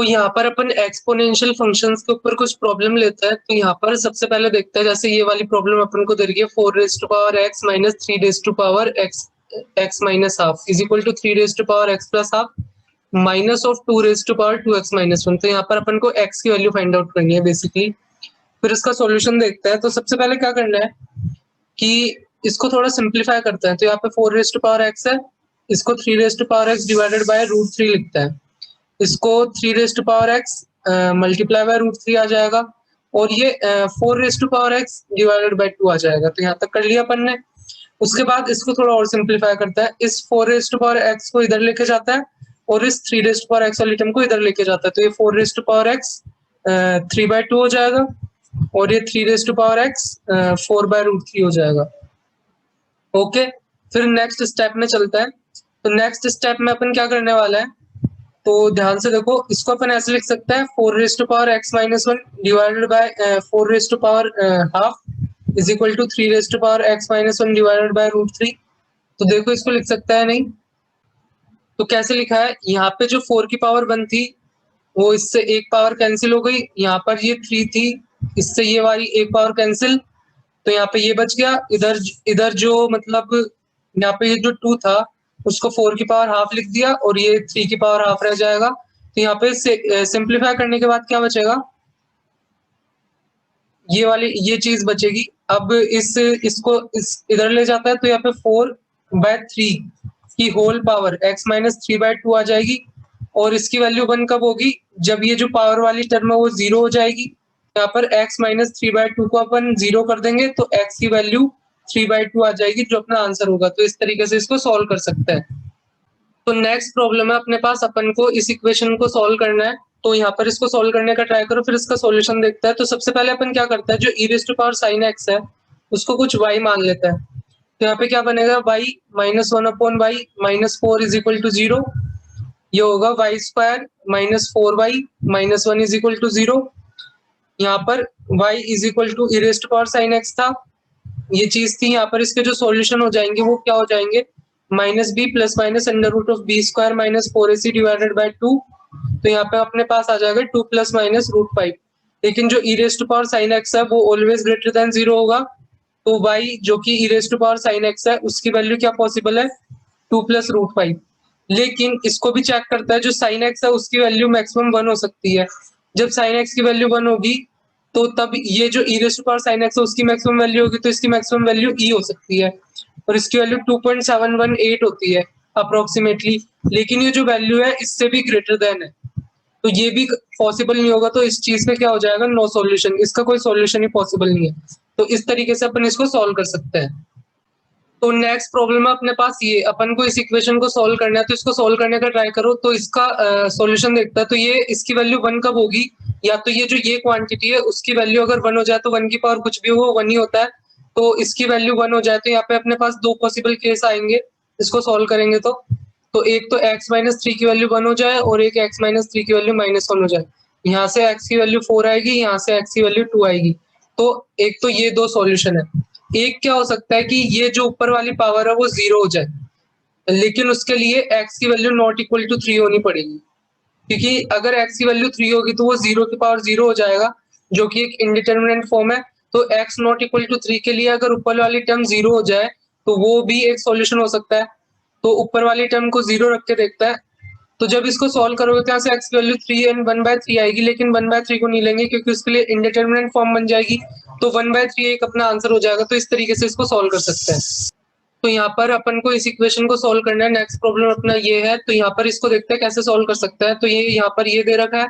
तो यहाँ पर अपन एक्सपोनेंशियल फंक्शंस के ऊपर कुछ प्रॉब्लम लेते हैं। तो यहाँ पर सबसे पहले देखते हैं, जैसे ये वाली प्रॉब्लम अपन को दे रही है 4 raise to power x minus 3 raise to power x minus half is equal to 3 raise to power x plus half minus of 2 raise to power 2x minus 1। तो यहाँ पर अपन को x की वैल्यू फाइंड आउट करनी है basically. फिर इसका solution देखते हैं। तो सबसे पहले क्या करना है कि इसको थोड़ा सिंप्लीफाई करते हैं। तो यहाँ पे 4 रेज़ टू पावर x है, इसको 3 raise to power x divided by √3 लिखते हैं। इसको 3 raise to power x multiply by √3 आ जाएगा और ये 4 raise to power x divided by 2 आ जाएगा। तो यहाँ तक कर लिया अपन ने। उसके बाद इसको थोड़ा और सिंप्लीफाई करता है। इस 4 रेज़ टू पावर x को इधर लेके जाता है और इस 3 रेज़ टू पावर x वाली टर्म को इधर लेके जाता है। तो ये 4 रेज़ टू पावर x 3/2 हो जाएगा और ये 3 रेज़ टू पावर x 4/√3 हो जाएगा। ओके, फिर नेक्स्ट स्टेप में चलता है। तो नेक्स्ट स्टेप में अपन क्या करने वाला है, तो ध्यान से देखो, इसको अपन ऐसे लिख सकते हैं 4 raise to power x minus 1 divided by 4 raise to power half is equal to 3 raise to power x minus 1 divided by √3। तो देखो इसको लिख सकता है नहीं, तो कैसे लिखा है, यहाँ पे जो 4 की पावर 1 थी वो इससे एक पावर कैंसिल हो गई, यहाँ पर ये 3 थी, इससे ये वाली एक पावर कैंसिल, तो यहाँ पे ये बच गया। इधर इधर जो मतलब यहाँ पे ये जो 2 था उसको 4 की पावर हाफ लिख दिया और ये 3 की पावर हाफ रह जाएगा। तो यहाँ पे सिंप्लीफाई करने के बाद क्या बचेगा, ये वाली ये चीज बचेगी। अब इसको इधर ले जाता है तो यहाँ पे 4/3 की होल पावर x माइनस 3/2 आ जाएगी और इसकी वैल्यू 1 कब होगी, जब ये जो पावर वाली टर्म है वो 0 हो जाएगी। यहाँ पर x माइनस 3/2 को अपन 0 कर देंगे तो x की वैल्यू 3/2 आ जाएगी जो अपना आंसर होगा। तो इस तरीके से इसको सॉल्व कर सकते हैं। तो नेक्स्ट प्रॉब्लम है अपने पास, अपन को इस इक्वेशन को सॉल्व करना है। तो यहाँ पर इसको सॉल्व करने का ट्राई करो, फिर इसका सॉल्यूशन देखते हैं। तो सबसे पहले अपन क्या करते हैं, जो e raise to power sin x है उसको कुछ y मान लेते हैं। तो यहाँ पे क्या बनेगा, y minus 1/y minus 4 is equal to 0। ये होगा y² minus 4y minus 1 is equal to 0। यहाँ पर y is equal to e raise to power sin x था, ये चीज थी। यहाँ पर इसके जो सॉल्यूशन हो जाएंगे वो क्या हो जाएंगे, minus B plus minus under root of b² minus 4ac divided by 2। तो यहाँ पे अपने पास आ जाएगा 2 प्लस माइनस √5। लेकिन जो e raise to power sin x है वो ऑलवेज ग्रेटर देन 0 होगा। तो y जो कि e raise to power sin x है उसकी वैल्यू क्या पॉसिबल है, 2 प्लस √5। लेकिन इसको भी चेक करता है, जो sin x है उसकी वैल्यू मैक्सिमम 1 हो सकती है। जब sin x की वैल्यू 1 होगी तो तब ये जो e raise to power sin x है उसकी मैक्सिमम वैल्यू होगी, तो इसकी मैक्सिमम वैल्यू e हो सकती है और इसकी वैल्यू 2.718 होती है अप्रोक्सीमेटली। लेकिन ये जो वैल्यू है इससे भी ग्रेटर देन है, तो ये भी पॉसिबल नहीं होगा। तो इस चीज पे क्या हो जाएगा, नो सॉल्यूशन, इसका कोई सॉल्यूशन ही पॉसिबल नहीं है। तो इस तरीके से अपन इसको सॉल्व कर सकते हैं। तो नेक्स्ट प्रॉब्लम है अपने पास ये, अपन को इस इक्वेशन को सॉल्व करना है। तो इसको सॉल्व करने का ट्राई करो। तो इसका सॉल्यूशन देखता है। तो ये इसकी वैल्यू 1 कब होगी, या तो ये जो ये क्वांटिटी है उसकी वैल्यू अगर 1 हो जाए तो 1 की पावर कुछ भी हो 1 ही होता है। तो इसकी वैल्यू 1 हो जाए तो यहाँ पे अपने पास 2 पॉसिबल केस आएंगे इसको सॉल्व करेंगे। तो एक तो x माइनस 3 की वैल्यू 1 हो जाए और एक x माइनस 3 की वैल्यू -1 हो जाए। यहाँ से x की वैल्यू 4 आएगी, यहाँ से x की वैल्यू 2 आएगी। तो एक तो ये 2 सॉल्यूशन है। एक क्या हो सकता है कि ये जो ऊपर वाली पावर है वो 0 हो जाए, लेकिन उसके लिए x की वैल्यू नॉट इक्वल टू 3 होनी पड़ेगी, क्योंकि अगर x की वैल्यू 3 होगी तो वो 0 की पावर 0 हो जाएगा जो कि एक इंडिटरमिनेंट फॉर्म है। तो x नॉट इक्वल टू 3 के लिए अगर ऊपर वाली टर्म 0 हो जाए तो वो भी एक सॉल्यूशन हो सकता है। तो ऊपर वाली टर्म को 0 रख के देखता है। तो जब इसको सॉल्व करोगे तो यहाँ से x की वैल्यू 3 एंड 1/3 आएगी, लेकिन 1/3 को नहीं लेंगे क्योंकि उसके लिए इंडिटरमिनेंट फॉर्म बन जाएगी। तो 1/3 एक अपना आंसर हो जाएगा। तो इस तरीके से इसको सॉल्व कर सकते हैं। तो यहाँ पर अपन को इस इक्वेशन को सॉल्व करना है। नेक्स्ट प्रॉब्लम अपना ये है। तो यहाँ पर इसको देखते हैं कैसे सॉल्व कर सकता है। तो ये यहाँ पर ये दे रखा है।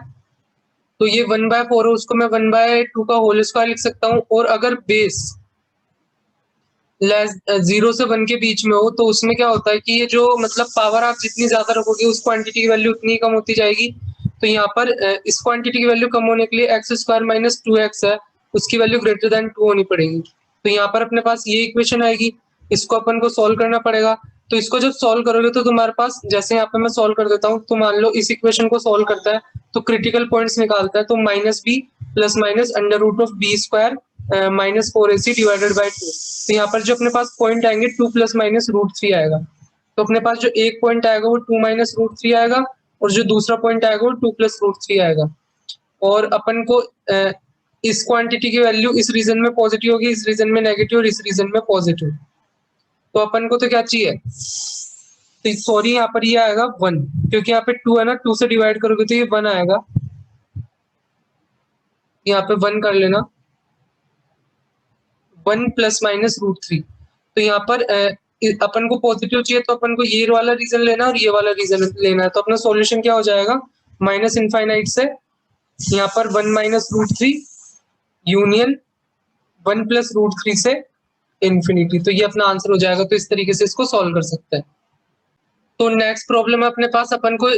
तो ये 1/4 है, उसको मैं 1/2 का होल स्क्वायर लिख सकता हूँ। और अगर बेस 0 से 1 के बीच में हो तो उसमें क्या होता है कि ये जो मतलब पावर आप जितनी ज्यादा रखोगे उस क्वांटिटी की वैल्यू उतनी कम होती जाएगी। तो यहाँ पर इस क्वांटिटी की वैल्यू कम होने के लिए x² माइनस 2x है, उसकी वैल्यू ग्रेटर देन 2 होनी पड़ेगी। तो यहाँ पर अपने पास ये इक्वेशन आएगी, इसको अपन को सॉल्व करना पड़ेगा। तो इसको जब सॉल्व करोगे तो तुम्हारे पास, जैसे यहाँ पे मैं सॉल्व कर देता हूँ, तो मान लो इस इक्वेशन को सॉल्व करता है तो क्रिटिकल पॉइंट्स निकालता है। तो -b plus minus under root of b² minus 4ac divided by 2। तो यहाँ पर जो अपने पास पॉइंट आएंगे 2 प्लस माइनस √3 आएगा। तो अपने पास जो एक पॉइंट आएगा वो 2 माइनस √3 आएगा और जो दूसरा पॉइंट आएगा वो 2+√3 आएगा। और अपन को इस क्वांटिटी की वैल्यू इस रीजन में पॉजिटिव होगी, इस रीजन में नेगेटिव और इस रीजन में पॉजिटिव। तो अपन को तो क्या चाहिए, तो सॉरी यहाँ पर ये आएगा 1, क्योंकि यहाँ पे 2 है ना, 2 से डिवाइड करोगे तो ये 1 आएगा। यहाँ पे 1 कर लेना, 1 ±√3। तो यहाँ पर अपन को पॉजिटिव चाहिए तो अपन को ये वाला रीजन लेना और ये वाला रीजन लेना है। तो अपना सॉल्यूशन क्या हो जाएगा, -∞ से यहाँ पर 1 -√3 यूनियन 1 +√3 से इन्फिनिटी। तो ये अपना आंसर हो जाएगा। तो इस तरीके से इसको सॉल्व कर सकते हैं। तो नेक्स्ट प्रॉब्लम है अपने पास, अपन को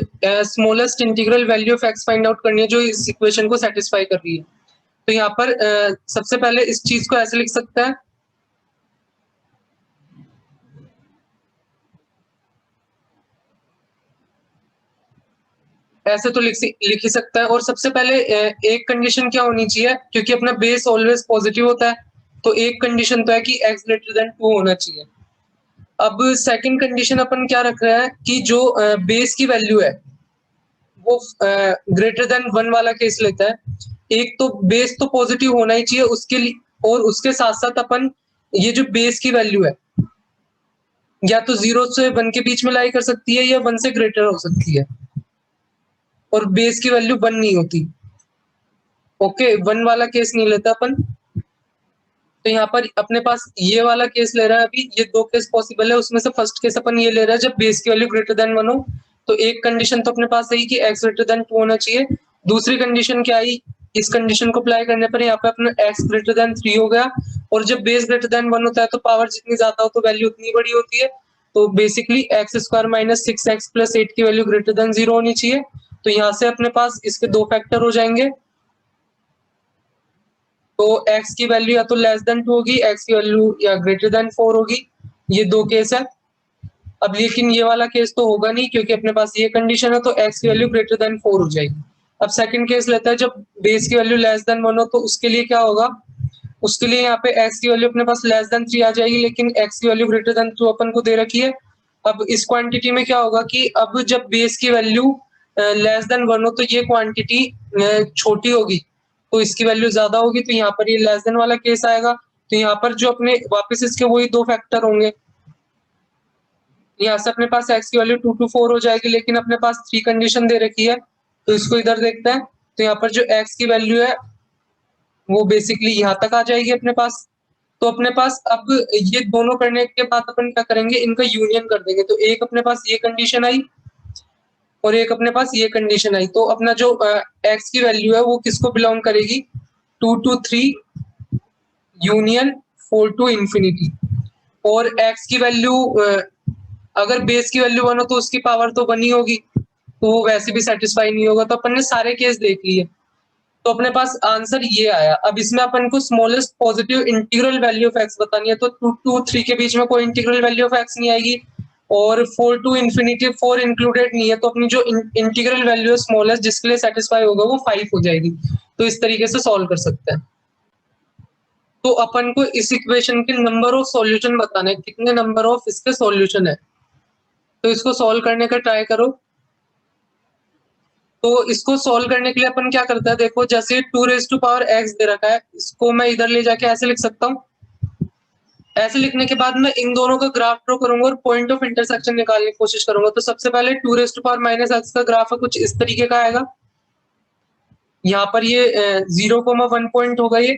smallest integral value of x find out करनी है जो इस इक्वेशन को सेटिस्फाई कर रही है। तो यहाँ पर सबसे पहले इस चीज को ऐसे लिख सकता है, ऐसे तो लिख ही सकता है। और सबसे पहले एक कंडीशन क्या होनी चाहिए, क्योंकि अपना बेस ऑलवेज पॉजिटिव होता है, तो एक कंडीशन तो है कि x ग्रेटर देन 2 होना चाहिए। अब सेकंड कंडीशन अपन क्या रख रहे हैं कि जो बेस की वैल्यू है वो ग्रेटर देन 1 वाला केस लेता है। एक तो बेस तो पॉजिटिव होना ही चाहिए उसके लिए, और उसके साथ साथ अपन ये जो बेस की वैल्यू है या तो 0 से 1 के बीच में लाई कर सकती है या 1 से ग्रेटर हो सकती है, और बेस की वैल्यू 1 नहीं होती। ओके, 1 वाला केस नहीं लेता अपन। तो यहाँ पर अपने पास ये वाला केस ले रहा है। अभी ये 2 केस पॉसिबल है, उसमें से फर्स्ट केस अपन ये ले रहा है जब बेस की वैल्यू ग्रेटर देन 1 हो। तो एक कंडीशन तो अपने पास है कि x ग्रेटर देन 2 होना चाहिए। दूसरी कंडीशन क्या आई, इस कंडीशन को अप्लाई करने पर यहाँ पे अपना x ग्रेटर देन 3 हो गया। और जब बेस ग्रेटर देन 1 होता है तो पावर जितनी ज्यादा हो तो वैल्यू उतनी बड़ी होती है। तो बेसिकली x² - 6x + 8 की वैल्यू ग्रेटर देन 0 होनी चाहिए। तो यहाँ से अपने पास इसके 2 फैक्टर हो जाएंगे। तो x की वैल्यू या तो लेस देन 2 होगी, x की वैल्यू या ग्रेटर देन 4 होगी। ये 2 केस है। अब लेकिन ये वाला केस तो होगा नहीं क्योंकि अपने पास ये कंडीशन है, तो x की वैल्यू ग्रेटर देन 4 हो जाएगी। अब सेकंड केस लेता है जब बेस की वैल्यू लेस देन 1 हो, तो उसके लिए क्या होगा, उसके लिए यहाँ पे x की वैल्यू अपने पास लेस देन 3 आ जाएगी, लेकिन x की वैल्यू ग्रेटर देन 2 अपन को दे रखी है। अब इस क्वांटिटी में क्या होगा कि अब जब बेस की वैल्यू लेस देन 1 हो तो ये क्वांटिटी छोटी होगी, तो इसकी वैल्यू ज्यादा होगी, तो यहाँ पर ये लेस देन वाला केस आएगा। तो यहाँ पर जो अपने वापस इसके वही 2 फैक्टर होंगे। यहाँ से अपने पास x की वैल्यू 2 to 4 हो जाएगी, लेकिन अपने पास 3 कंडीशन दे रखी है। तो इसको इधर देखते हैं। तो यहाँ पर जो x की वैल्यू है वो बेसिकली यहाँ तक आ जाएगी अपने पास। तो अपने पास अब ये दोनों करने के बाद अपन क्या करेंगे, इनका यूनियन कर देंगे। तो एक अपने पास ये कंडीशन आई और एक अपने पास ये कंडीशन आई। तो अपना जो x की वैल्यू है वो किसको बिलोंग करेगी, 2 to 3 यूनियन 4 to इन्फिनिटी। और x की वैल्यू अगर बेस की वैल्यू 1 हो तो उसकी पावर तो 1 ही होगी, तो वो वैसे भी सेटिस्फाई नहीं होगा। तो अपन ने सारे केस देख लिए, तो अपने पास आंसर ये आया। अब इसमें अपन को smallest positive integral value of x बतानी है। तो 2 to 3 के बीच में कोई इंटीग्रल वैल्यू ऑफ x नहीं आएगी, और 4 to इन्फिनिटी 4 इंक्लूडेड नहीं है, तो अपनी जो इंटीग्रल वैल्यू है स्मॉलेस्ट जिसके लिए सेटिस्फाई होगा वो 5 हो जाएगी। तो इस तरीके से सॉल्व कर सकते हैं। तो अपन को इस इक्वेशन के नंबर ऑफ सॉल्यूशन बताने हैं, कितने नंबर ऑफ इसके सॉल्यूशन है। तो इसको सॉल्व करने का ट्राई करो। तो इसको सॉल्व करने के लिए अपन क्या करते हैं, देखो जैसे 2⁻x दे रखा है, इसको मैं इधर ले जाके ऐसे लिख सकता हूँ। ऐसे लिखने के बाद मैं इन दोनों का ग्राफ ड्रॉ करूंगा और पॉइंट ऑफ इंटरसेक्शन निकालने की कोशिश करूंगा। तो सबसे पहले 2⁻x का ग्राफ है कुछ इस तरीके का आएगा। यहाँ पर ये 0,1 पॉइंट होगा, ये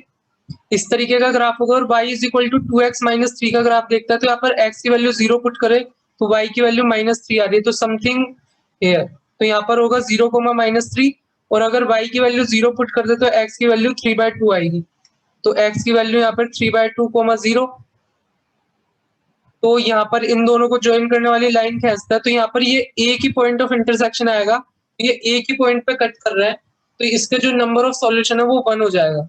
इस तरीके का ग्राफ होगा। और y = 2x - 3 का ग्राफ देखता है। तो यहाँ पर x की वैल्यू 0 पुट करे तो y की वैल्यू -3 आ रही है, तो समथिंग हियर। तो यहाँ पर होगा 0,-3, और अगर y की वैल्यू 0 पुट कर दे तो x की वैल्यू 3/2 आएगी। तो x की वैल्यू यहाँ पर 3/2, 0। तो यहाँ पर इन दोनों को ज्वाइन करने वाली लाइन खींचता है, तो यहाँ पर ये एक ही पॉइंट ऑफ इंटरसेक्शन आएगा, ये एक ही पॉइंट पे कट कर रहा है, तो इसके जो नंबर ऑफ सॉल्यूशन है वो 1 हो जाएगा।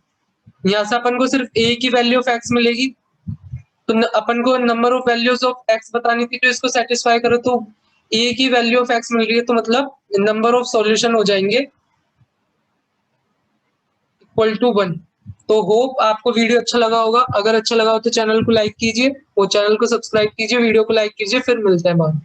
यहाँ से अपन को सिर्फ एक ही वैल्यू ऑफ x मिलेगी, तो अपन को number of values of x बतानी थी जो इसको सेटिस्फाई करे। तो एक ही वैल्यू ऑफ x मिल रही है, तो मतलब नंबर ऑफ सॉल्यूशन हो जाएंगे =1। तो होप आपको वीडियो अच्छा लगा होगा। अगर अच्छा लगा हो तो चैनल को लाइक कीजिए और चैनल को सब्सक्राइब कीजिए, वीडियो को लाइक कीजिए। फिर मिलते हैं बाद।